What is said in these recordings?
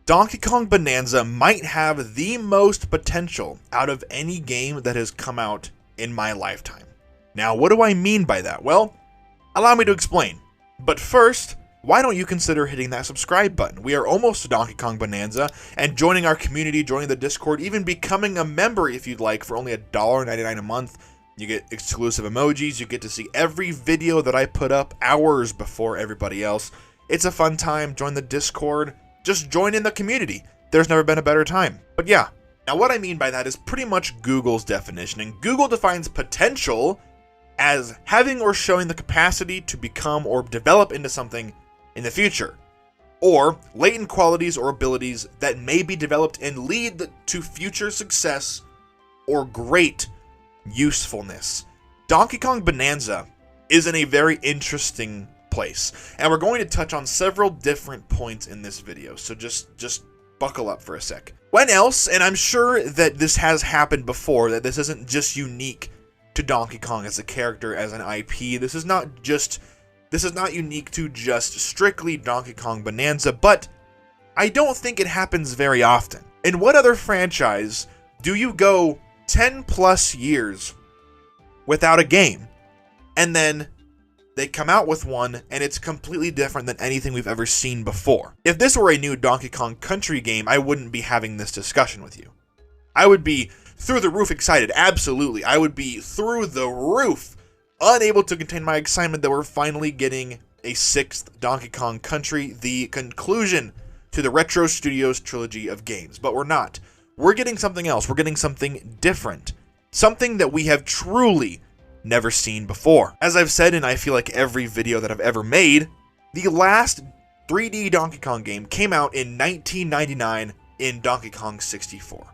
Donkey Kong Bananza might have the most potential out of any game that has come out in my lifetime. Now, what do I mean by that? Well, allow me to explain. But first, why don't you consider hitting that subscribe button? We are almost to Donkey Kong Bananza, and joining our community, joining the Discord, even becoming a member if you'd like for only $1.99 a month. You get exclusive emojis, you get to see every video that I put up hours before everybody else. It's a fun time. Join the Discord. Just join in the community. There's never been a better time. But yeah, now what I mean by that is pretty much Google's definition, and Google defines potential as having or showing the capacity to become or develop into something in the future, or latent qualities or abilities that may be developed and lead to future success or great usefulness. Donkey Kong Bananza is in a very interesting place, and we're going to touch on several different points in this video, so just buckle up for a sec. When else, and I'm sure that this has happened before, that this isn't just unique to Donkey Kong as a character, as an IP. This is not unique to just strictly Donkey Kong Bananza, but I don't think it happens very often. In what other franchise do you go 10 plus years without a game, and then they come out with one and it's completely different than anything we've ever seen before? If this were a new Donkey Kong Country game, I wouldn't be having this discussion with you. I would be through the roof excited, absolutely. I would be through the roof, unable to contain my excitement that we're finally getting a 6th Donkey Kong Country, the conclusion to the Retro Studios trilogy of games. But we're not. We're getting something else. We're getting something different. Something that we have truly never seen before. As I've said in I feel like every video that I've ever made, the last 3D Donkey Kong game came out in 1999 in Donkey Kong 64.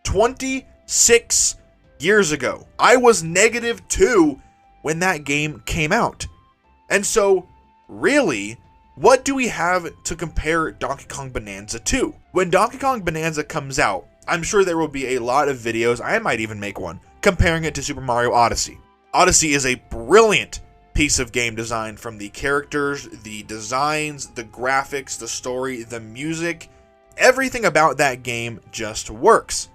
26 years ago. I was -2 when that game came out. And so, really, what do we have to compare Donkey Kong Bananza to? When Donkey Kong Bananza comes out, I'm sure there will be a lot of videos, I might even make one, comparing it to Super Mario Odyssey. Odyssey is a brilliant piece of game design, from the characters, the designs, the graphics, the story, the music. Everything about that game just works.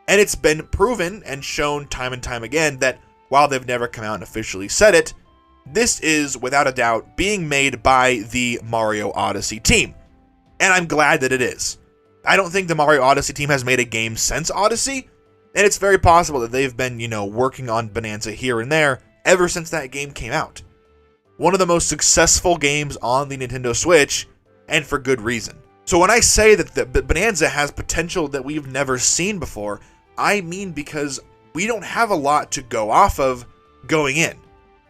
And it's been proven and shown time and time again that while they've never come out and officially said it, this is, without a doubt, being made by the Mario Odyssey team. And I'm glad that it is. I don't think the Mario Odyssey team has made a game since Odyssey, and it's very possible that they've been, working on Bananza here and there ever since that game came out. One of the most successful games on the Nintendo Switch, and for good reason. So when I say that the Bananza has potential that we've never seen before, I mean because we don't have a lot to go off of going in.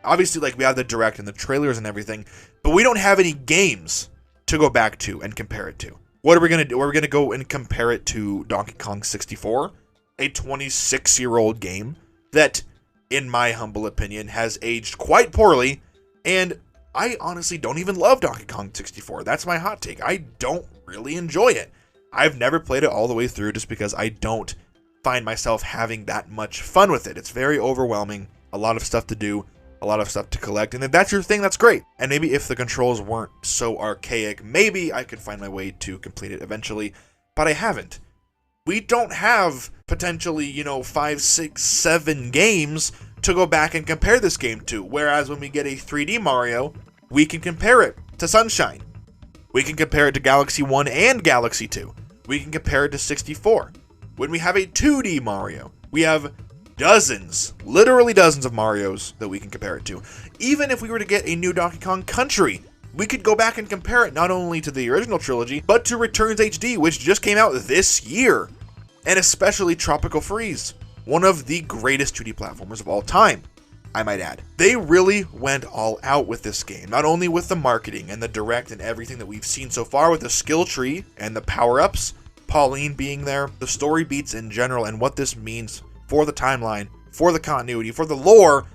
Obviously, we have the Direct and the trailers and everything, but we don't have any games to go back to and compare it to. What are we going to do? Are we going to go and compare it to Donkey Kong 64? A 26-year-old game that, in my humble opinion, has aged quite poorly, and I honestly don't even love Donkey Kong 64. That's my hot take. I don't really enjoy it. I've never played it all the way through just because I don't find myself having that much fun with it. It's very overwhelming, a lot of stuff to do, a lot of stuff to collect, and if that's your thing, that's great. And maybe if the controls weren't so archaic, maybe I could find my way to complete it eventually, but I haven't. We don't have potentially, 5, 6, 7 games to go back and compare this game to, whereas when we get a 3D Mario, we can compare it to Sunshine. We can compare it to Galaxy 1 and Galaxy 2. We can compare it to 64. When we have a 2D Mario, we have dozens, literally dozens of Marios that we can compare it to. Even if we were to get a new Donkey Kong Country, we could go back and compare it not only to the original trilogy, but to Returns HD, which just came out this year. And especially Tropical Freeze, one of the greatest 2D platformers of all time, I might add. They really went all out with this game, not only with the marketing and the Direct and everything that we've seen so far with the skill tree and the power-ups, Pauline being there, the story beats in general, and what this means for the timeline, for the continuity, for the lore.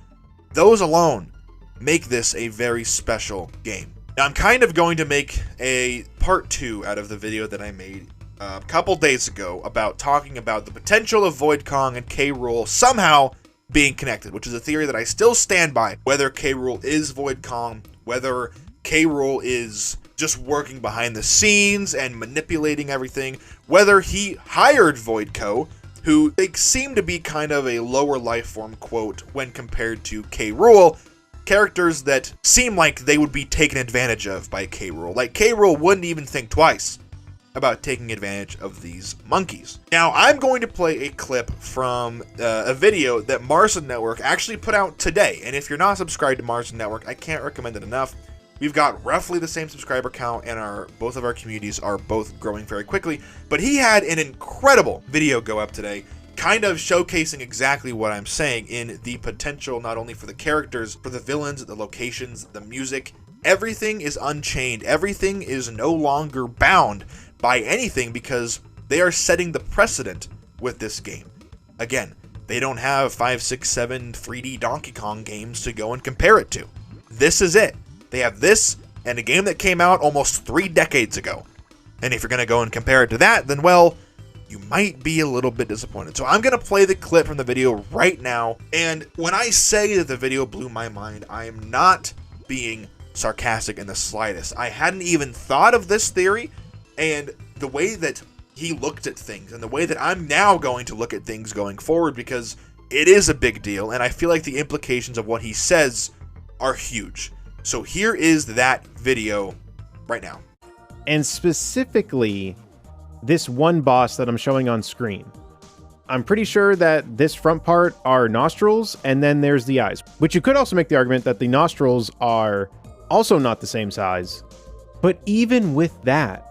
Those alone make this a very special game. Now, I'm kind of going to make a part 2 out of the video that I made a couple days ago about talking about the potential of Void Kong and K. Rool somehow being connected, which is a theory that I still stand by. Whether K. Rool is Void Kong, whether K. Rool is just working behind the scenes and manipulating everything, whether he hired Void Co., who they seem to be kind of a lower life form, quote, when compared to K. Rool, characters that seem like they would be taken advantage of by K. Rool. Like, K. Rool wouldn't even think twice about taking advantage of these monkeys. Now, I'm going to play a clip from a video that Marson Network actually put out today, and if you're not subscribed to Marson Network, I can't recommend it enough. We've got roughly the same subscriber count, and both of our communities are both growing very quickly. But he had an incredible video go up today, kind of showcasing exactly what I'm saying in the potential, not only for the characters, for the villains, the locations, the music. Everything is unchained. Everything is no longer bound by anything because they are setting the precedent with this game. Again, they don't have 5, 6, 7 3D Donkey Kong games to go and compare it to. This is it. They have this and a game that came out almost 3 decades ago. And if you're going to go and compare it to that, then, well, you might be a little bit disappointed. So I'm going to play the clip from the video right now. And when I say that the video blew my mind, I am not being sarcastic in the slightest. I hadn't even thought of this theory, and the way that he looked at things and the way that I'm now going to look at things going forward, because it is a big deal, and I feel like the implications of what he says are huge. So here is that video right now. And specifically, this one boss that I'm showing on screen. I'm pretty sure that this front part are nostrils, and then there's the eyes. Which you could also make the argument that the nostrils are also not the same size. But even with that,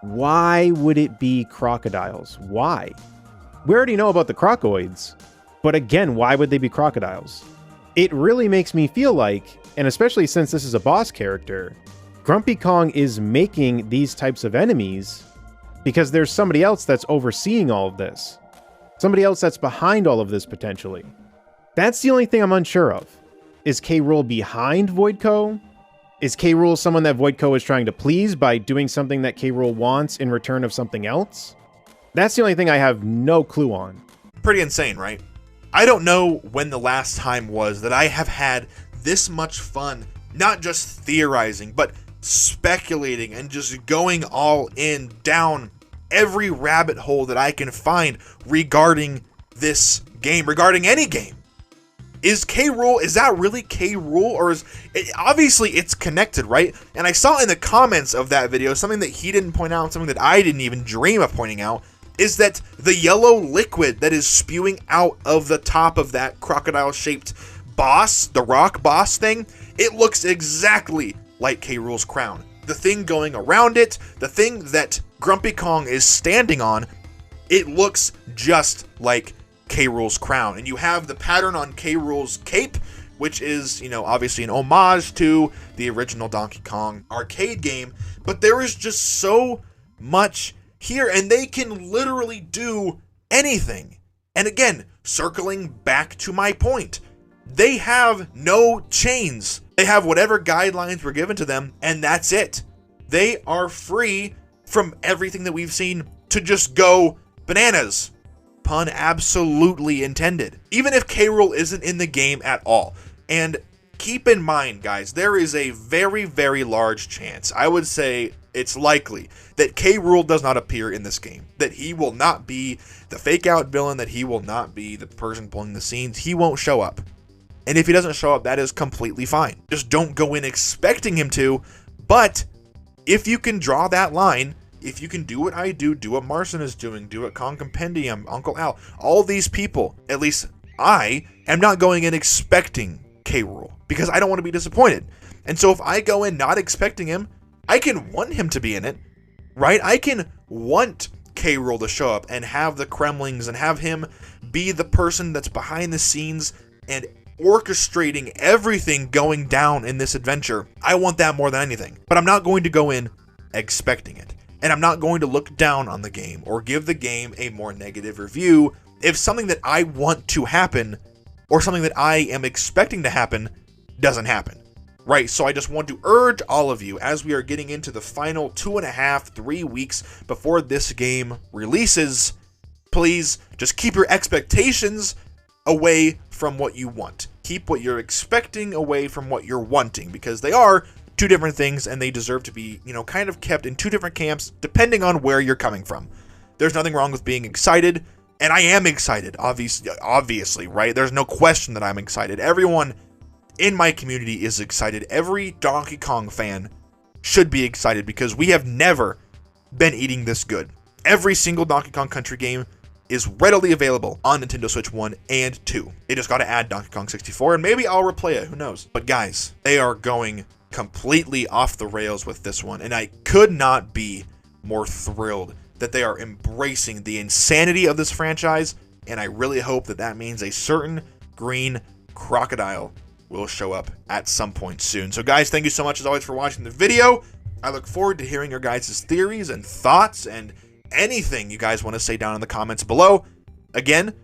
why would it be crocodiles? Why? We already know about the crocoids, but again, why would they be crocodiles? It really makes me feel like, and especially since this is a boss character, Grumpy Kong is making these types of enemies because there's somebody else that's overseeing all of this. Somebody else that's behind all of this potentially. That's the only thing I'm unsure of. Is K. Rool behind Void Co.? Is K. Rool someone that Void Co. is trying to please by doing something that K. Rool wants in return of something else? That's the only thing I have no clue on. Pretty insane, right? I don't know when the last time was that I have had this much fun, not just theorizing, but speculating and just going all in down every rabbit hole that I can find regarding this game, regarding any game. Is K. Rool, is that really K. Rool, or is it, obviously it's connected, right? And I saw in the comments of that video something that he didn't point out, something that I didn't even dream of pointing out, is that the yellow liquid that is spewing out of the top of that crocodile-shaped boss, the rock boss thing, it looks exactly like K. Rool's crown. The thing going around it, the thing that Grumpy Kong is standing on, it looks just like K. Rool's crown. And you have the pattern on K. Rool's cape, which is, you know, obviously an homage to the original Donkey Kong arcade game, but there is just so much here, and they can literally do anything. And again, circling back to my point, they have no chains. They have whatever guidelines were given to them, and that's it. They are free from everything that we've seen to just go bananas. Pun absolutely intended. Even if K. Rool isn't in the game at all. And keep in mind, guys, there is a very, very large chance, I would say it's likely, that K. Rool does not appear in this game. That he will not be the fake out villain, that he will not be the person pulling the scenes. He won't show up. And if he doesn't show up, that is completely fine. Just don't go in expecting him to. But if you can draw that line, if you can do what I do what Marson is doing, do what Kong Compendium, Uncle Al, all these people, at least I am not going in expecting K. Rool because I don't want to be disappointed. And so if I go in not expecting him, I can want him to be in it, right? I can want K. Rool to show up and have the Kremlings and have him be the person that's behind the scenes and orchestrating everything going down in this adventure. I want that more than anything. But I'm not going to go in expecting it. And I'm not going to look down on the game or give the game a more negative review if something that I want to happen or something that I am expecting to happen doesn't happen. Right, so I just want to urge all of you, as we are getting into the final 2.5, 3 weeks before this game releases, please just keep your expectations away from what you want. Keep what you're expecting away from what you're wanting, because they are two different things and they deserve to be, kind of kept in two different camps depending on where you're coming from. There's nothing wrong with being excited, and I am excited, obviously, right? There's no question that I'm excited. Everyone in my community is excited. Every Donkey Kong fan should be excited because we have never been eating this good. Every single Donkey Kong Country game is readily available on Nintendo Switch 1 and 2. They just got to add Donkey Kong 64, and maybe I'll replay it, who knows. But guys, they are going completely off the rails with this one, and I could not be more thrilled that they are embracing the insanity of this franchise, and I really hope that that means a certain green crocodile will show up at some point soon. So guys, thank you so much as always for watching the video. I look forward to hearing your guys' theories and thoughts and anything you guys want to say down in the comments below. Again,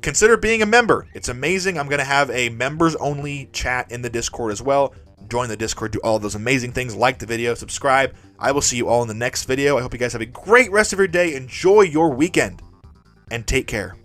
consider being a member. It's amazing. I'm going to have a members only chat in the Discord as well. Join the Discord, do all of those amazing things, like the video, subscribe. I will see you all in the next video. I hope you guys have a great rest of your day. Enjoy your weekend and take care.